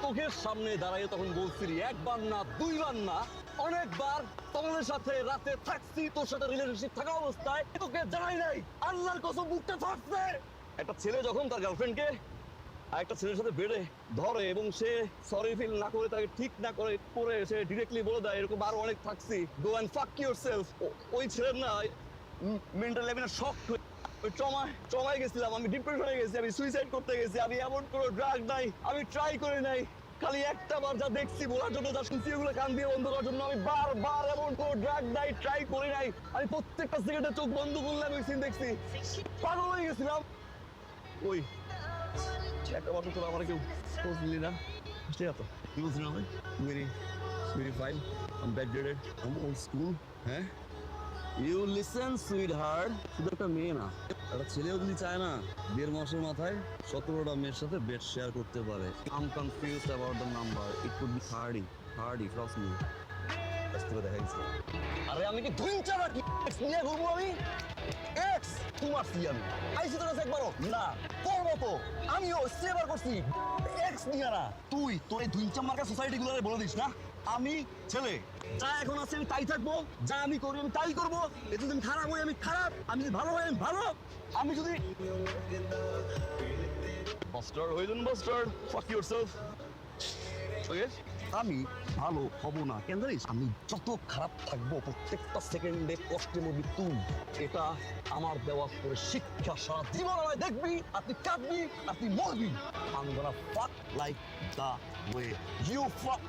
চোখের সামনে দাঁড়াইয়ে তখন বলছিলি একবার না দুইবার না অনেকবার তোমাদের সাথে রাতে থাকছি, তোর সাথে রিলেশনশিপ থাকা অবস্থায় তোকে জানাই নাই। আল্লাহর কসম বুকটা ফাটছে। একটা ছেলে যখন তার গার্লফ্রেন্ডকে আর একটা ছেলের সাথে বেড়ে ধরে এবং সে সরি ফিল না করে তাকে ঠিক না করে পরে সে ডিরেক্টলি বলে দেয় এরকম আরো অনেক থাকছি, গো অ্যান্ড ফাক ইউরসেলফ। ওই ছেলের না মেন্টালি আমি না শক ওই ট্রমায় গেছিলাম, আমি ডিপ্রেশনে গেছি, আমি সুইসাইড করতে গেছি। আমি এমন কোনো ড্রাগ নাই, আমি ট্রাই করে নাই। খালি একটা বার যা দেখছি বলার জন্য, যা শুনছি ওগুলো কান দিয়ে বন্ধ করার জন্য আমি বারবার এমন কোনো ড্রাগ নাই, ট্রাই করি নাই। আমি প্রত্যেকটা সিগারেটে চোখ বন্ধ করলাম, ওই সিন দেখছি, পাগল হয়ে গেছিলাম। ওই একটা বছর তোরা আমার কেউ খোঁজ নিলি না, ঠিক আছে? কি বলছিস না ভাই? ভেরি ভেরি ফাইন, আম ব্যাকডেটেড, আম ওল্ড স্কুল। হ্যাঁ, ইউ লিসেন সুইট হার্ট, শুধু একটা মেয়ে না, একটা ছেলেও যদি চায় না 1.5 মাসের মাথায় 17টা মেয়ের সাথে বেড শেয়ার করতে পারে। I'm confused about the number, it could be 30 trust me. দেখা গেছে। আরে আমি কি ধুইঞ্চা নাকি নিয়ে ঘুরবো আমি? এক্স তোমার সি আমি আইসি তোর কাছে একবারও না করবো তো, আমিও সেবার করছি এক্স নিয়ে না। তুই তোর এই ধুইঞ্চা মার্কা সোসাইটি গুলো বলে দিস না আমি ছেলে, যা এখন আছে আমি তাই থাকবো, যা আমি করি আমি তাই করবো। এতে যদি খারাপ হই আমি খারাপ, আমি যদি ভালো হই আমি ভালো, আমি যদি বাস্টার্ড হই দেন বাস্টার্ড, ফাক ইউরসেলফ। ওকে, আমি ভালো হব না কেন জানিস? আমি যত খারাপ থাকবো প্রত্যেকটা সেকেন্ডে কষ্টে মরবি তুই। এটা আমার দেওয়া করে শিক্ষা, সারা জীবন আমায় দেখবি, আপনি কাঁদবি, আপনি মরবি। I'm gonna fuck like the way you fuck.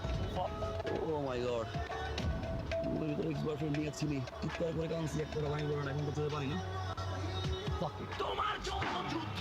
Oh my god, ex-boyfriend নিয়েছিলি, চিৎকার করে কাঁদছি, একটা ভাঙি বলো না, এখন তো চলে পারি না। তোমার জন্য যুদ্ধ